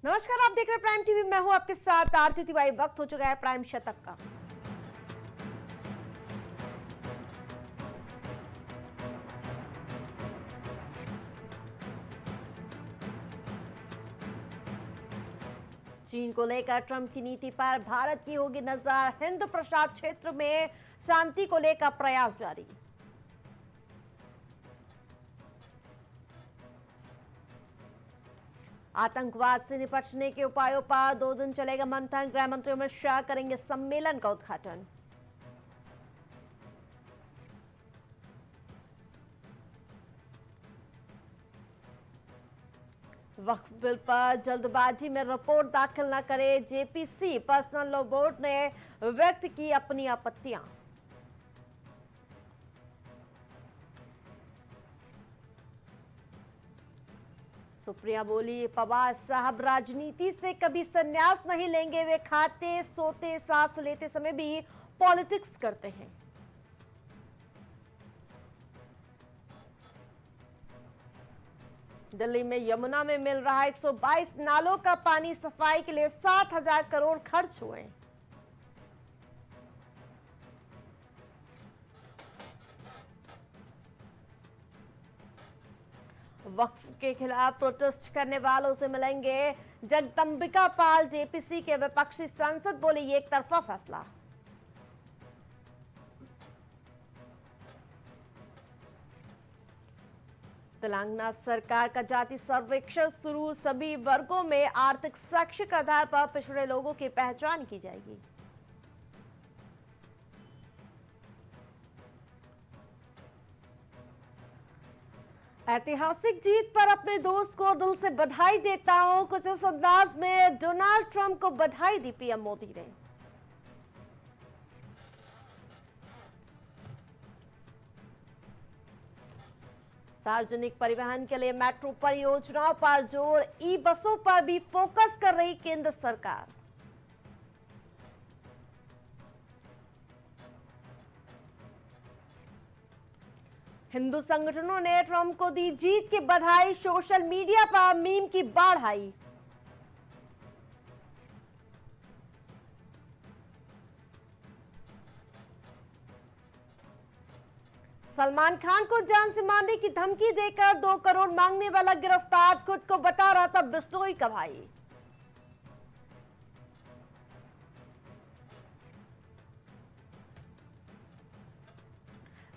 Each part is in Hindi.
नमस्कार, आप देख रहे हैं प्राइम टीवी। मैं हूं आपके साथ आरती तिवारी। वक्त हो चुका है प्राइम शतक का। चीन को लेकर ट्रंप की नीति पर भारत की होगी नजर। हिंद प्रशांत क्षेत्र में शांति को लेकर प्रयास जारी। आतंकवाद से निपटने के उपायों पर 2 दिन चलेगा मंथन। गृह मंत्री अमित शाह करेंगे सम्मेलन का उद्घाटन। वक्फ बिल पर जल्दबाजी में रिपोर्ट दाखिल न करे जेपीसी। पर्सनल लॉ बोर्ड ने व्यक्त की अपनी आपत्तियां। सुप्रिया बोली, पवार साहब राजनीति से कभी संन्यास नहीं लेंगे। वे खाते सोते सांस लेते समय भी पॉलिटिक्स करते हैं। दिल्ली में यमुना में मिल रहा 122 नालों का पानी सफाई के लिए 60,000 करोड़ खर्च हुए। वक्फ के खिलाफ प्रोटेस्ट करने वालों से मिलेंगे जगदंबिका पाल। जेपीसी के विपक्षी सांसद बोले, ये एक तरफा फैसला। तेलंगाना सरकार का जाति सर्वेक्षण शुरू। सभी वर्गों में आर्थिक शैक्षिक आधार पर पिछड़े लोगों की पहचान की जाएगी। ऐतिहासिक जीत पर अपने दोस्त को दिल से बधाई देता हूं। कुछ इस अंदाज में डोनाल्ड ट्रंप को बधाई दी पीएम मोदी ने। सार्वजनिक परिवहन के लिए मेट्रो परियोजनाओं पर जोर। ई बसों पर भी फोकस कर रही केंद्र सरकार। हिंदू संगठनों ने ट्रंप को दी जीत की बधाई। सोशल मीडिया पर मीम की बाढ़ आई। सलमान खान को जान से मारने की धमकी देकर 2 करोड़ मांगने वाला गिरफ्तार। खुद को बता रहा था बिश्नोई का भाई।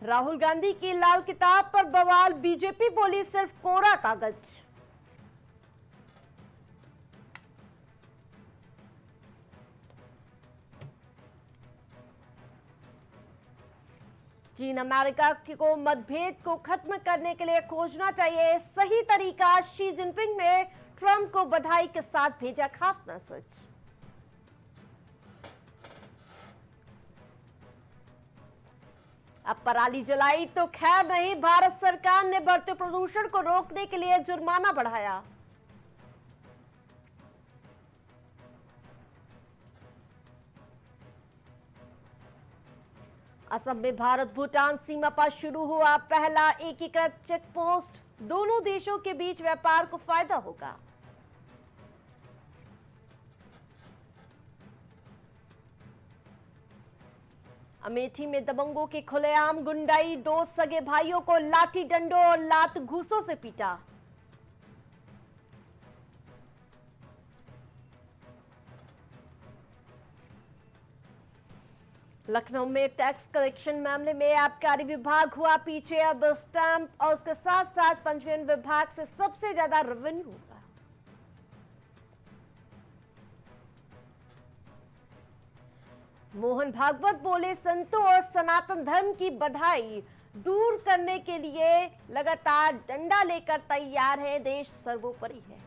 राहुल गांधी की लाल किताब पर बवाल। बीजेपी बोली सिर्फ कोरा कागज। चीन अमेरिका को मतभेद को खत्म करने के लिए खोजना चाहिए सही तरीका। शी जिनपिंग ने ट्रंप को बधाई के साथ भेजा खास मैसेज। अब पराली जलाई तो खैर नहीं। भारत सरकार ने बढ़ते प्रदूषण को रोकने के लिए जुर्माना बढ़ाया। असम में भारत भूटान सीमा पर शुरू हुआ पहला एकीकृत चेक पोस्ट। दोनों देशों के बीच व्यापार को फायदा होगा। अमेठी में दबंगों की खुलेआम गुंडाई। 2 सगे भाइयों को लाठी डंडों और लात घूसों से पीटा। लखनऊ में टैक्स कलेक्शन मामले में आबकारी विभाग हुआ पीछे। अब स्टैंप और उसके साथ साथ पंजीयन विभाग से सबसे ज्यादा रेवेन्यू होगा। मोहन भागवत बोले, संतों और सनातन धर्म की बधाई दूर करने के लिए लगातार डंडा लेकर तैयार है। देश सर्वोपरि है।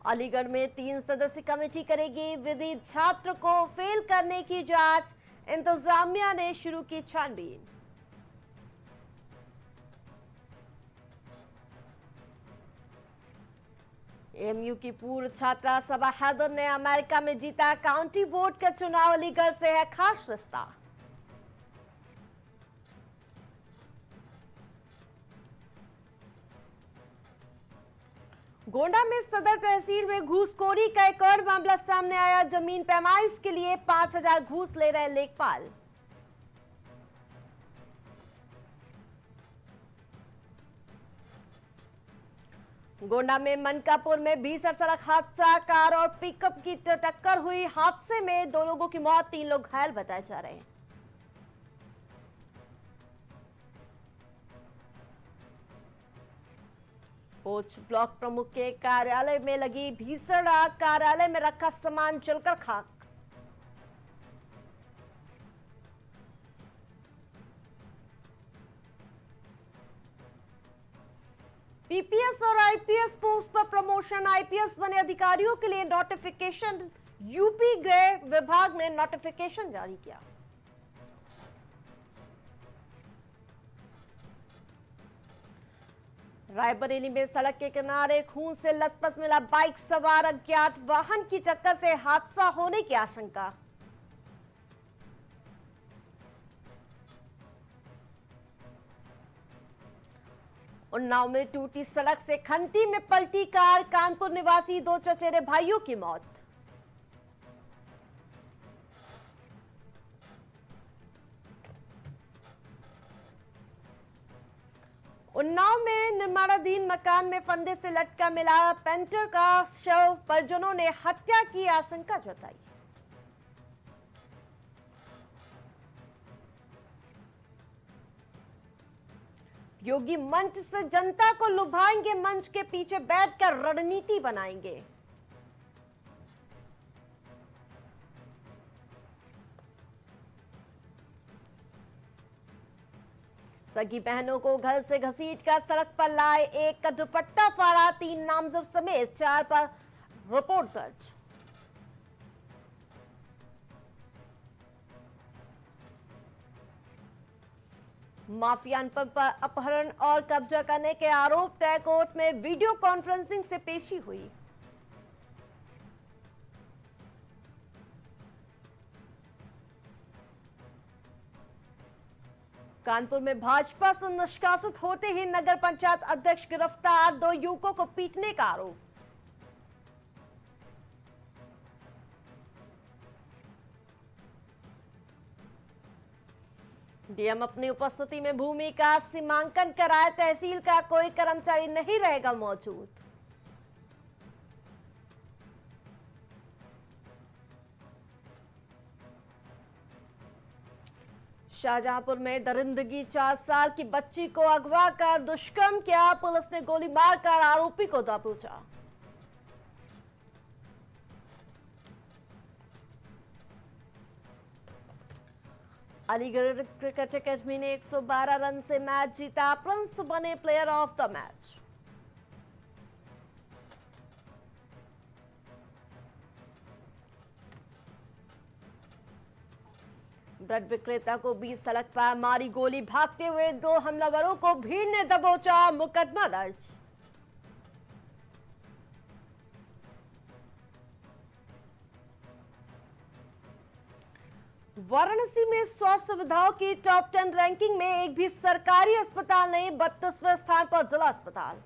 अलीगढ़ में 3 सदस्यीय कमेटी करेगी विधि छात्र को फेल करने की जांच। इंतजामिया ने शुरू की छानबीन। एएमयू की पूर्व छात्रा सबा हैदर ने अमेरिका में जीता काउंटी बोर्ड का चुनाव। अलीगढ़ से है खास रिश्ता। गोंडा में सदर तहसील में घूसखोरी का एक और मामला सामने आया। जमीन पैमाइश के लिए 5,000 घूस ले रहे लेखपाल। गोंडा में मनकापुर में भीषण सड़क हादसा, कार और पिकअप की टक्कर हुई। हादसे में 2 लोगों की मौत, 3 लोग घायल बताए जा रहे हैं। कोच ब्लॉक प्रमुख के कार्यालय में लगी भीषण आग, कार्यालय में रखा सामान जलकर खाक। पीपीएस और आईपीएस पोस्ट पर प्रमोशन, आईपीएस बने अधिकारियों के लिए नोटिफिकेशन। यूपी गृह विभाग ने नोटिफिकेशन जारी किया। रायबरेली में सड़क के किनारे खून से लथपथ मिला बाइक सवार, अज्ञात वाहन की टक्कर से हादसा होने की आशंका। उन्नाव में टूटी सड़क से खंती में पलटी कार, कानपुर निवासी 2 चचेरे भाइयों की मौत। उन्नाव में निर्माणाधीन मकान में फंदे से लटका मिला पेंटर का शव, परिजनों ने हत्या की आशंका जताई। योगी मंच से जनता को लुभाएंगे, मंच के पीछे बैठकर रणनीति बनाएंगे। सगी बहनों को घर से घसीटकर सड़क पर लाए, एक का दुपट्टा फाड़ा, 3 नामजद समेत 4 पर रिपोर्ट दर्ज। माफिया पर अपहरण और कब्जा करने के आरोप तय, कोर्ट में वीडियो कॉन्फ्रेंसिंग से पेशी हुई। कानपुर में भाजपा से निष्कासित होते ही नगर पंचायत अध्यक्ष गिरफ्तार, 2 युवकों को पीटने का आरोप। डीएम अपनी उपस्थिति में भूमि का सीमांकन कराए, तहसील का कोई कर्मचारी नहीं रहेगा मौजूद। शाहजहांपुर में दरिंदगी, 4 साल की बच्ची को अगवा कर दुष्कर्म किया, पुलिस ने गोली मारकर आरोपी को दबोचा। अलीगढ़ क्रिकेट अकेडमी ने 112 रन से मैच जीता, प्रिंस बने player of the match. Bread विक्रेता को बीच सड़क पर मारी गोली, भागते हुए 2 हमलावरों को भीड़ ने दबोचा, मुकदमा दर्ज। वाराणसी में स्वास्थ्य सुविधाओं की टॉप 10 रैंकिंग में एक भी सरकारी अस्पताल नहीं, 32वें स्थान पर जिला अस्पताल।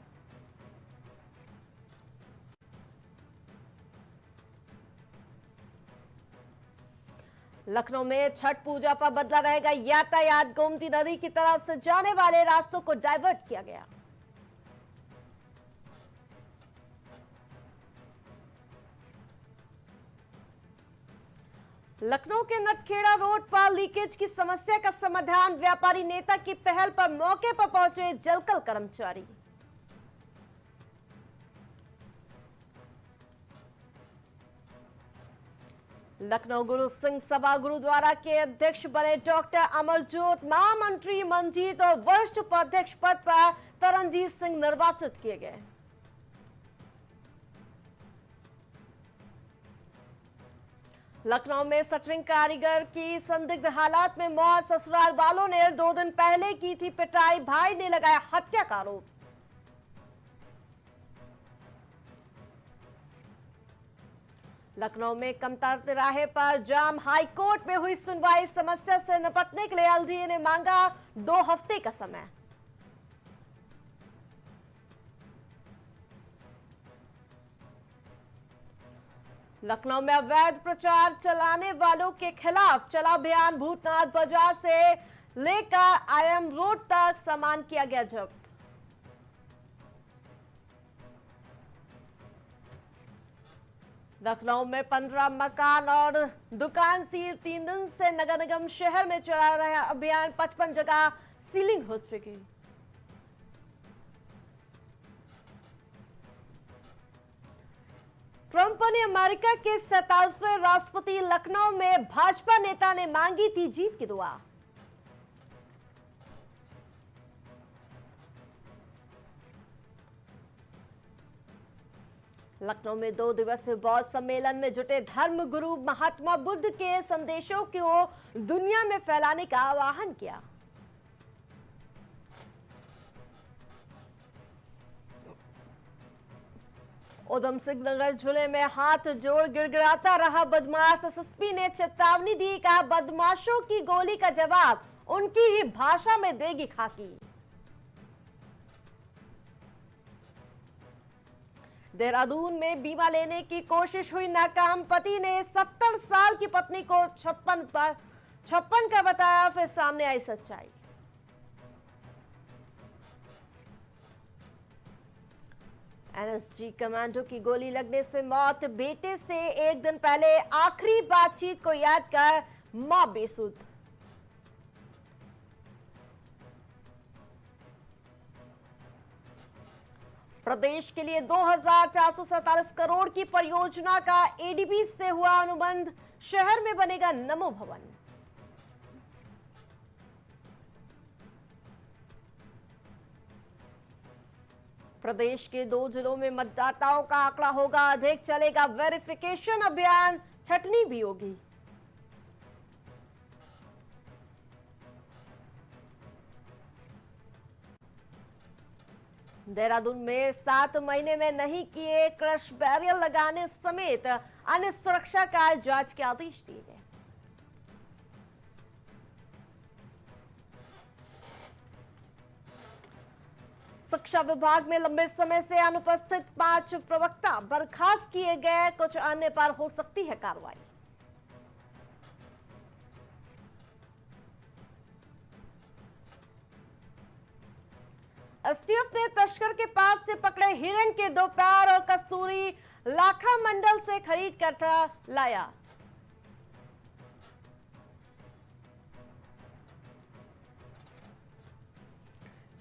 लखनऊ में छठ पूजा पर बदला रहेगा यातायात, गोमती नदी की तरफ से जाने वाले रास्तों को डाइवर्ट किया गया। लखनऊ के नटखेड़ा रोड पर लीकेज की समस्या का समाधान, व्यापारी नेता की पहल पर मौके पर पहुंचे जलकल कर्मचारी। लखनऊ गुरु सिंह सभा गुरुद्वारा के अध्यक्ष बने डॉक्टर अमरजोत, महामंत्री मंजीत और वरिष्ठ उपाध्यक्ष पद पर तरनजीत सिंह निर्वाचित किए गए। लखनऊ में शटरिंग कारीगर की संदिग्ध हालात में मौत, ससुराल वालों ने 2 दिन पहले की थी पिटाई, भाई ने लगाया हत्या का आरोप। लखनऊ में कमतार तिराहे पर जाम, हाईकोर्ट में हुई सुनवाई, समस्या से निपटने के लिए एलडीए ने मांगा 2 हफ्ते का समय। लखनऊ में अवैध प्रचार चलाने वालों के खिलाफ चला अभियान। भूतनाथ बाजार से लेकर आईएम रोड तक सामान किया गया जब्त। लखनऊ में 15 मकान और दुकान सील। 3 दिन से नगर निगम शहर में चला रहा अभियान। 55 जगह सीलिंग हो चुकी। ट्रंप ने अमेरिका के 47वें राष्ट्रपति। लखनऊ में भाजपा नेता ने मांगी थी जीत की दुआ। लखनऊ में 2 दिवसीय बौद्ध सम्मेलन में जुटे धर्म गुरु महात्मा बुद्ध के संदेशों को दुनिया में फैलाने का आह्वान किया। उधम सिंह नगर जिले में हाथ जोड़ गिड़गिड़ाता रहा बदमाश। एसएसपी ने चेतावनी दी, कहा बदमाशों की गोली का जवाब उनकी ही भाषा में देगी खाकी। देहरादून में बीमा लेने की कोशिश हुई नाकाम। पति ने 70 साल की पत्नी को 56 का बताया, फिर सामने आई सच्चाई। एनएसजी कमांडो की गोली लगने से मौत। बेटे से 1 दिन पहले आखिरी बातचीत को याद कर मां बेसुध। प्रदेश के लिए 2447 करोड़ की परियोजना का एडीबी से हुआ अनुबंध। शहर में बनेगा नमो भवन। प्रदेश के 2 जिलों में मतदाताओं का आंकड़ा होगा अधिक। चलेगा वेरिफिकेशन अभियान। छटनी भी होगी। देहरादून में 7 महीने में नहीं किए क्रश बैरियर लगाने समेत अन्य सुरक्षा कार्य जांच के आदेश दिए गए। शिक्षा विभाग में लंबे समय से अनुपस्थित 5 प्रवक्ता बर्खास्त किए गए। कुछ अन्य पर हो सकती है कार्रवाई। एसटीएफ ने तस्कर के पास से पकड़े हिरण के 2 पैर और कस्तूरी लाखा मंडल से खरीद कर था लाया।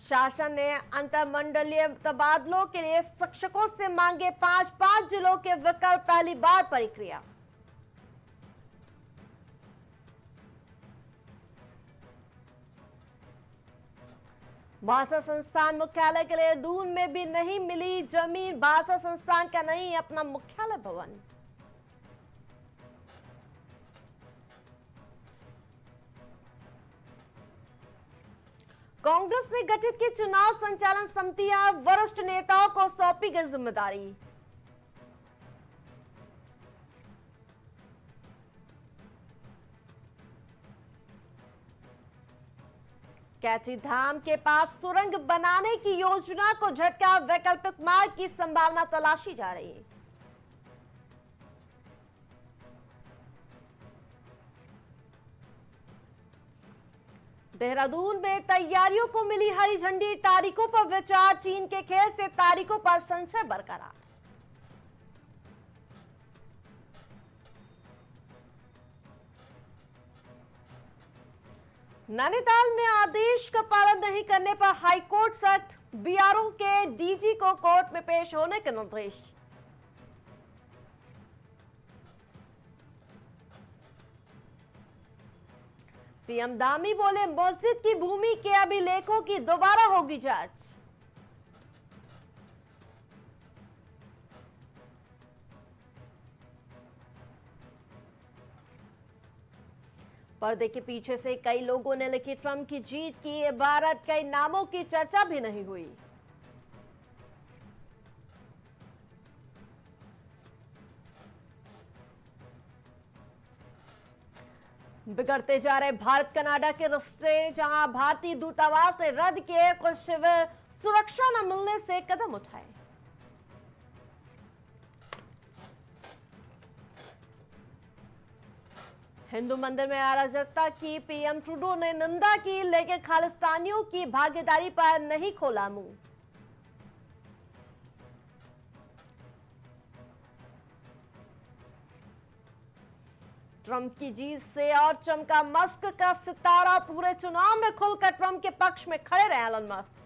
शासन ने अंतरमंडलीय तबादलों के लिए शिक्षकों से मांगे 5 जिलों के विकल्प। पहली बार प्रक्रिया। भाषा संस्थान मुख्यालय के लिए दून में भी नहीं मिली जमीन। भाषा संस्थान का नहीं अपना मुख्यालय भवन। कांग्रेस ने गठित की चुनाव संचालन समितियां। वरिष्ठ नेताओं को सौंपी गई जिम्मेदारी। कैची धाम के पास सुरंग बनाने की योजना को झटका। वैकल्पिक मार्ग की संभावना तलाशी जा रही है। देहरादून में तैयारियों को मिली हरी झंडी। तारीखों पर विचार। चीन के खेल से तारीखों पर संशय बरकरार। नैनीताल में आदेश का पालन नहीं करने पर हाईकोर्ट सख्त। बीआरओ के डीजी को कोर्ट में पेश होने के निर्देश। सीएम दामी बोले मस्जिद की भूमि के अभिलेखों की दोबारा होगी जांच। पर्दे के पीछे से कई लोगों ने लिखी ट्रंप की जीत की इबारत। कई नामों की चर्चा भी नहीं हुई। बिगड़ते जा रहे भारत कनाडा के रिश्ते। जहां भारतीय दूतावास ने रद्द किए कुछ शिविर। सुरक्षा न मिलने से कदम उठाए। हिंदू मंदिर में अराजकता की पीएम ट्रूडो ने निंदा की, लेकिन खालिस्तानियों की भागीदारी पर नहीं खोला मुंह। ट्रंप की जीत से और चमका मस्क का सितारा, पूरे चुनाव में खुलकर ट्रंप के पक्ष में खड़े रहे एलन मस्क।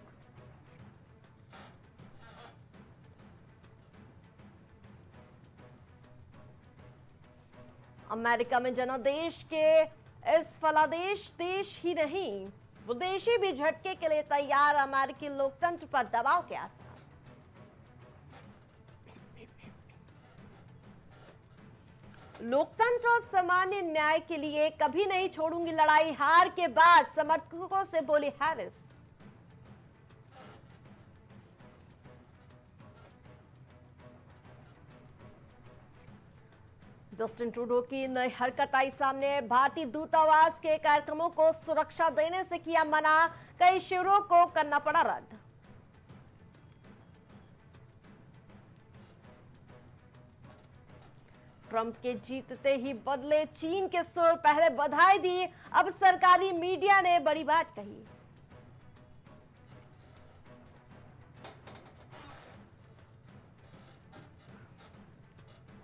अमेरिका में जनादेश के इस फलादेश देश ही नहीं, विदेशी भी झटके के लिए तैयार, अमेरिकी लोकतंत्र पर दबाव के आसार। लोकतंत्र और सामान्य न्याय के लिए कभी नहीं छोड़ूंगी लड़ाई, हार के बाद समर्थकों से बोली हैरिस। जस्टिन ट्रूडो की नई हरकत आई सामने, भारतीय दूतावास के कार्यक्रमों को सुरक्षा देने से किया मना, कई शिविरों को करना पड़ा रद्द। ट्रंप के जीतते ही बदले चीन के सुर, पहले बधाई दी, अब सरकारी मीडिया ने बड़ी बात कही।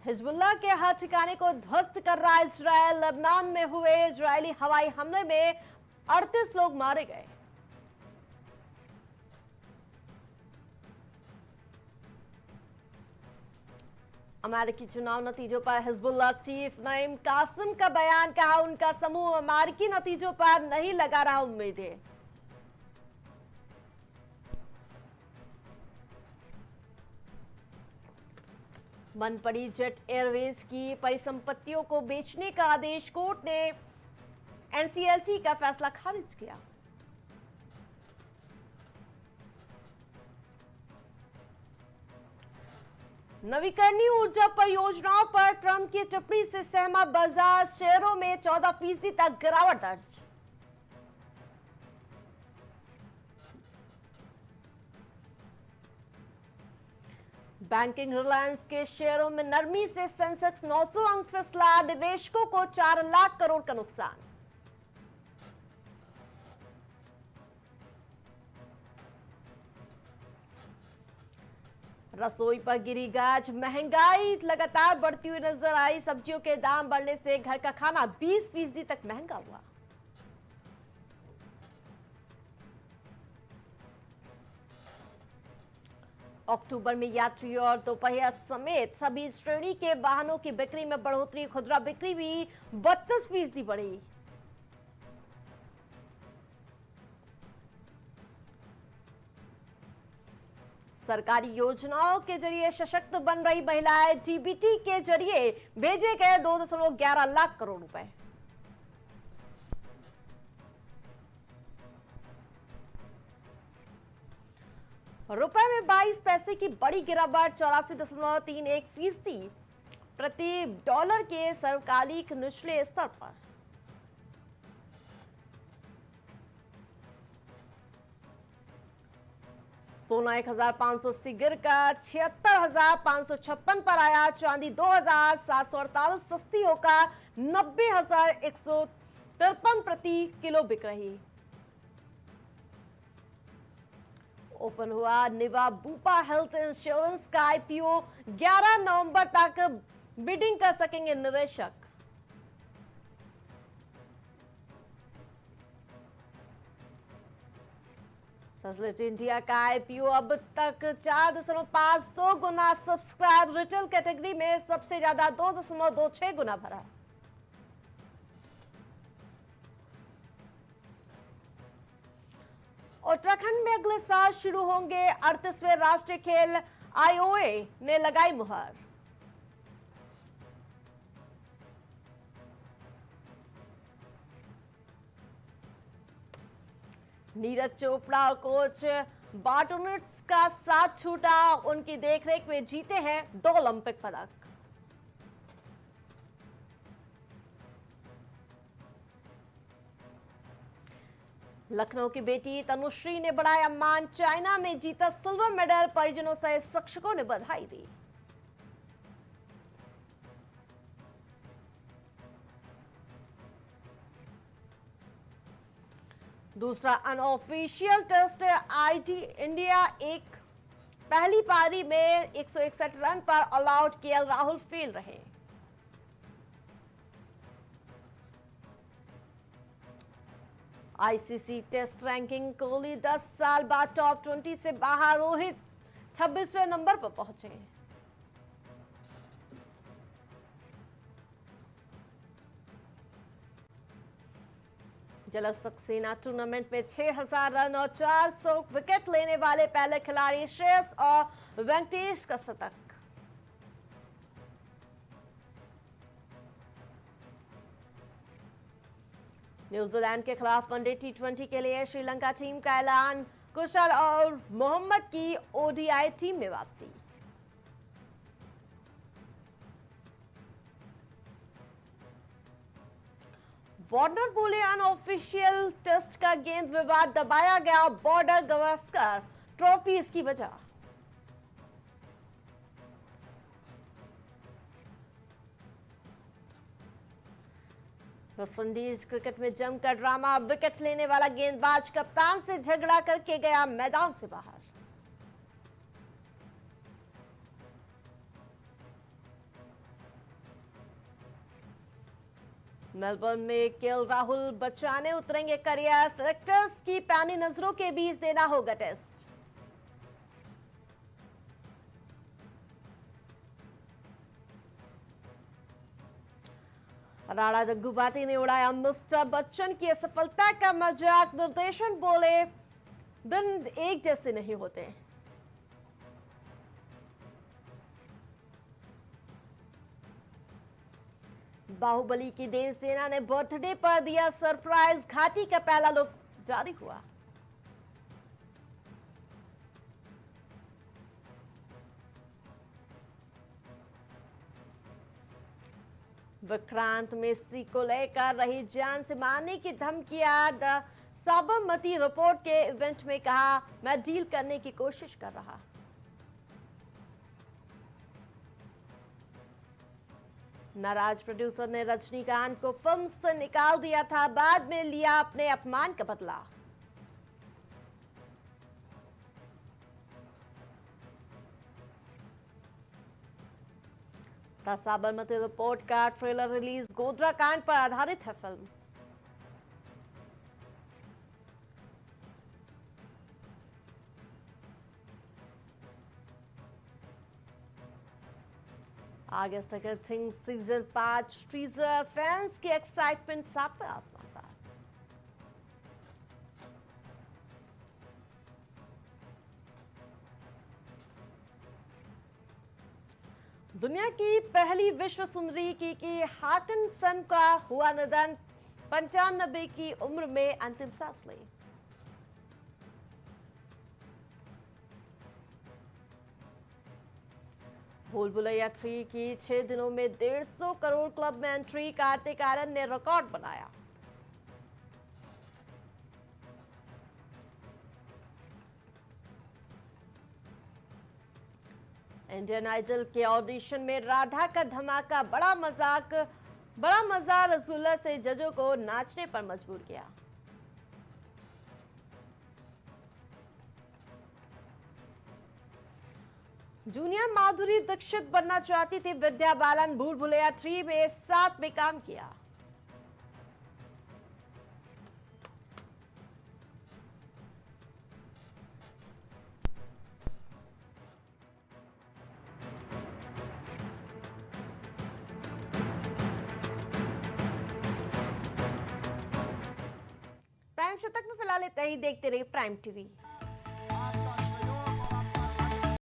हिजबुल्लाह के हर ठिकाने को ध्वस्त कर रहा इजरायल, लेबनान में हुए इजरायली हवाई हमले में 38 लोग मारे गए। अमेरिकी चुनाव नतीजों पर हिजबुल्लाह चीफ नईम कासिम का बयान, कहा उनका समूह अमेरिकी नतीजों पर नहीं लगा रहा उम्मीदें। बन पड़ी जेट एयरवेज की परिसंपत्तियों को बेचने का आदेश, कोर्ट ने एनसीएलटी का फैसला खारिज किया। नवीकरणीय ऊर्जा परियोजनाओं पर ट्रंप की टिप्पणी से सहमा बाजार, शेयरों में 14% तक गिरावट दर्ज। बैंकिंग रिलायंस के शेयरों में नरमी से सेंसेक्स 900 अंक फिसला, निवेशकों को 4 लाख करोड़ का नुकसान। रसोई पर गिरी गाज, महंगाई लगातार बढ़ती हुई नजर आई, सब्जियों के दाम बढ़ने से घर का खाना 20% तक महंगा हुआ। अक्टूबर में यात्री और दोपहिया समेत सभी श्रेणी के वाहनों की बिक्री में बढ़ोतरी, खुदरा बिक्री भी 32% बढ़ी। सरकारी योजनाओं के जरिए सशक्त बन रही महिलाएं, डीबीटी के जरिए भेजे गए 2.11 लाख करोड़ रुपए। रुपए में 22 पैसे की बड़ी गिरावट, 84.31% प्रति डॉलर के सर्वकालिक निचले स्तर पर। सोना 1500 से गिरकर 76,556 पर आया, चांदी 2,748 सस्ती होकर 90,153 प्रति किलो बिक रही। ओपन हुआ निवा बूपा हेल्थ इंश्योरेंस का आईपीओ, 11 नवंबर तक बिडिंग कर सकेंगे निवेशक। सस्लेट इंडिया का आईपीओ अब तक 4.52 गुना सब्सक्राइब, रिटेल कैटेगरी में सबसे ज्यादा 2.26 गुना भरा। उत्तराखंड में अगले साल शुरू होंगे 38वें राष्ट्रीय खेल, आईओए ने लगाई मुहर। नीरज चोपड़ा और कोच बार्टोनिट्स का साथ छूटा, उनकी देखरेख में जीते हैं 2 ओलंपिक पदक। लखनऊ की बेटी तनुश्री ने बढ़ाया मान, चाइना में जीता सिल्वर मेडल, परिजनों सहित शिक्षकों ने बधाई दी। दूसरा अनऑफिशियल टेस्ट आईटी इंडिया एक पहली पारी में 161 रन पर all out KL Rahul fail रहे। आईसीसी टेस्ट रैंकिंग कोहली 10 साल बाद टॉप 20 से बाहर, रोहित 26वें नंबर पर पहुंचे। जल सक्सेना टूर्नामेंट में 6000 रन और 400 विकेट लेने वाले पहले खिलाड़ी श्रेयस और वेंकटेश का शतक। न्यूजीलैंड के खिलाफ वनडे टी20 के लिए श्रीलंका टीम का ऐलान, कुशल और मोहम्मद की ओडीआई टीम में वापसी। वार्नर बोले अनऑफिशियल टेस्ट का गेंद विवाद दबाया गया, बॉर्डर गवास्कर ट्रॉफी इसकी वजह। वेस्टइंडीज क्रिकेट में जमकर ड्रामा, विकेट लेने वाला गेंदबाज कप्तान से झगड़ा करके गया मैदान से बाहर। मेलबर्न में केएल राहुल बचाने उतरेंगे करियर, सेलेक्टर्स की पैनी नजरों के बीच देना होगा टेस्ट। राणा दग्गुबाती ने उड़ाया मिस्टर बच्चन की असफलता का मजाक, निर्देशन बोले दिन एक जैसे नहीं होते। बाहुबली की देव सेना ने बर्थडे पर दिया सरप्राइज, घाटी का पहला लुक जारी हुआ। विक्रांत मेसी को लेकर रही जान से मारने की धमकियां, द साबरमती रिपोर्ट के इवेंट में कहा, मैं डील करने की कोशिश कर रहा। नाराज प्रोड्यूसर ने रजनीकांत को फिल्म से निकाल दिया था, बाद में लिया अपने अपमान का बदला। द साबरमती रिपोर्ट का ट्रेलर रिलीज, गोधरा कांड पर आधारित है फिल्म। आगे stranger things season 5 teaser, fans की एक्साइटमेंट 7वें आसमान पर। दुनिया की पहली विश्व सुंदरी की हाकिनसन का हुआ निधन, 95 की उम्र में अंतिम सांस ली। भूल भुलैया 3 की 6 दिनों में 150 करोड़ क्लब में एंट्री, कार्तिक आर्यन ने रिकॉर्ड बनाया। इंडियन आइडल के ऑडिशन में राधा का धमाका, बड़ा मजा रसूलुल्लाह से जजों को नाचने पर मजबूर किया। जूनियर माधुरी दीक्षित बनना चाहती थी विद्या बालन, भूल भुलैया 3 में साथ में काम किया। प्राइम शतक में फिलहाल इतना ही, देखते रहिए प्राइम टीवी।